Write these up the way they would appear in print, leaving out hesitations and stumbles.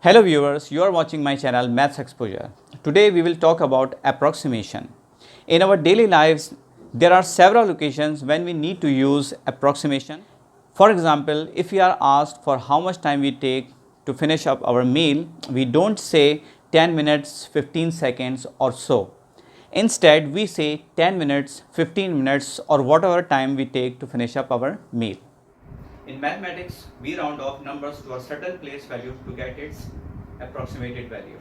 Hello viewers, you are watching my channel Maths Exposure. Today we will talk about approximation. In our daily lives, there are several occasions when we need to use approximation. For example, if we are asked for how much time we take to finish up our meal, we don't say 10 minutes, 15 seconds or so. Instead, we say 10 minutes, 15 minutes or whatever time we take to finish up our meal. In mathematics, we round off numbers to a certain place value to get its approximated value.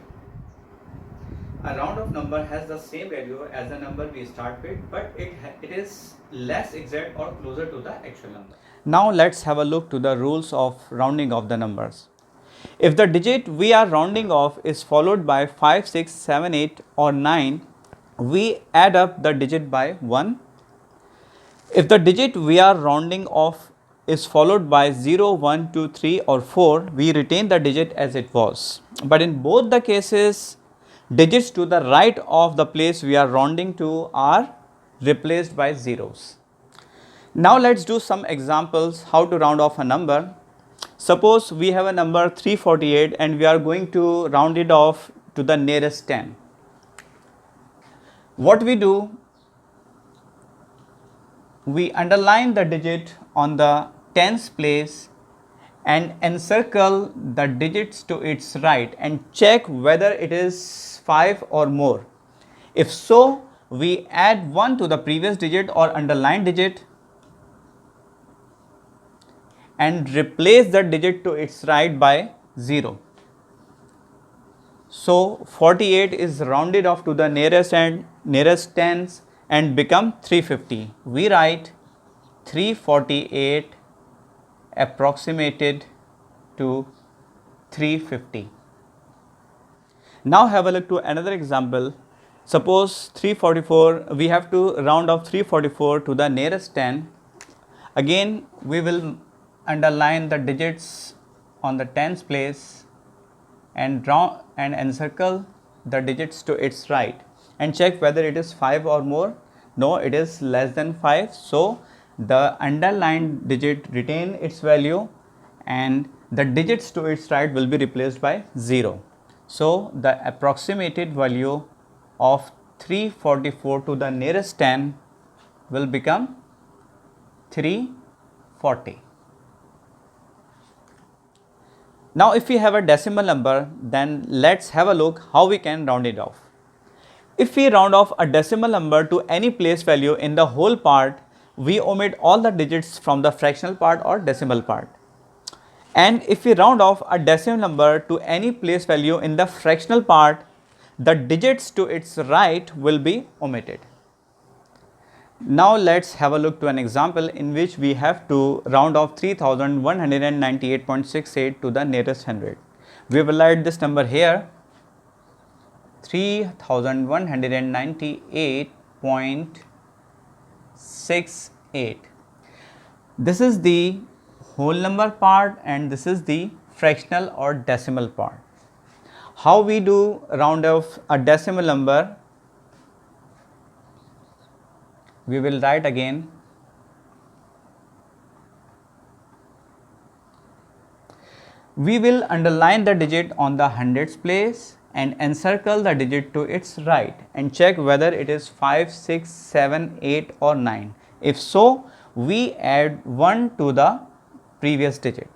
A round off number has the same value as the number we start with, but it is less exact or closer to the actual number. Now let's have a look to the rules of rounding off the numbers. If the digit we are rounding off is followed by 5, 6, 7, 8 or 9, we add up the digit by 1. If the digit we are rounding off is followed by 0, 1, 2, 3 or 4, we retain the digit as it was. But in both the cases, digits to the right of the place we are rounding to are replaced by zeros. Now let's do some examples how to round off a number. Suppose we have a number 348 and we are going to round it off to the nearest 10. What we do, we underline the digit on the tens place and encircle the digits to its right and check whether it is 5 or more. If so, we add 1 to the previous digit or underlined digit and replace the digit to its right by 0. So 48 is rounded off to the nearest tens and become 350. We write 348 approximated to 350. Now have a look to another example. Suppose 344, we have to round off 344 to the nearest 10. Again, we will underline the digits on the tens place and draw and encircle the digits to its right and check whether it is 5 or more. No, it is less than 5. So the underlined digit retain its value and the digits to its right will be replaced by 0. So the approximated value of 344 to the nearest 10 will become 340. Now if we have a decimal number, then let's have a look how we can round it off. If we round off a decimal number to any place value in the whole part, we omit all the digits from the fractional part or decimal part. And if we round off a decimal number to any place value in the fractional part, the digits to its right will be omitted. Now let's have a look to an example in which we have to round off 3198.68 to the nearest 100. We will write this number here, 3198.68. This is the whole number part and this is the fractional or decimal part. How we do round off a decimal number? We will write again we will underline the digit on the hundreds place and encircle the digit to its right and check whether it is 5, 6, 7, 8 or 9. If so, we add 1 to the previous digit.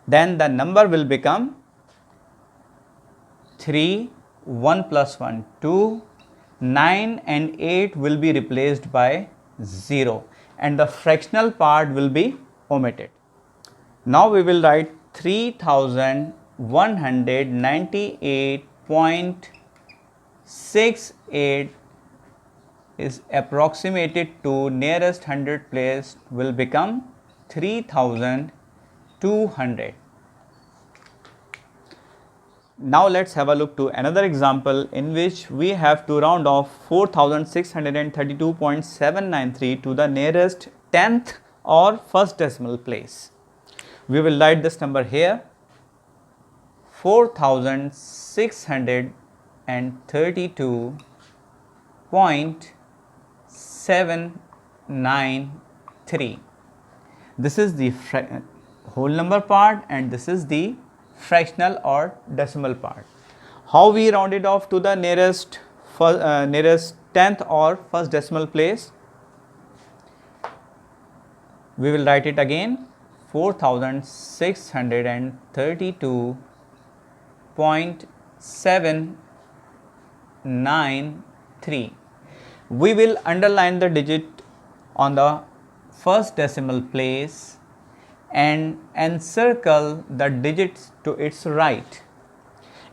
Then the number will become 3, 1 plus 1, 2, 9 and 8 will be replaced by 0 and the fractional part will be omitted. Now we will write 3198.68 is approximated to nearest 100 place will become 3200. Now let's have a look to another example in which we have to round off 4632.793 to the nearest 10th or first decimal place. We will write this number here, 4632.793. This is the whole number part and this is the fractional or decimal part. How we round it off to the nearest tenth or first decimal place? We will write it again, 4632.793. We will underline the digit on the first decimal place and encircle the digits to its right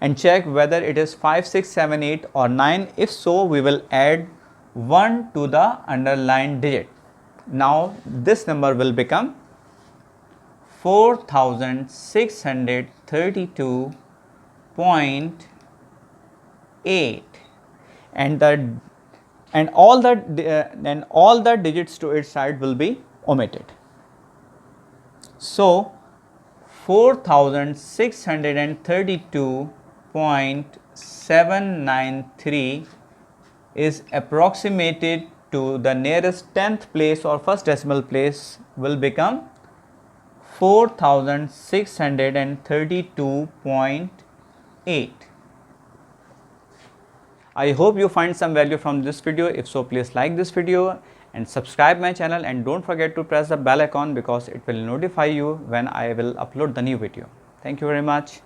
and check whether it is 5, 6, 7, 8 or 9. If so, we will add 1 to the underlined digit. Now this number will become 4632.8, and all the digits to its side will be omitted. So 4632.793 is approximated to the nearest 10th place or first decimal place will become 4632.8. I hope you find some value from this video. If so, please like this video and subscribe my channel, and don't forget to press the bell icon because it will notify you when I will upload the new video. Thank you very much.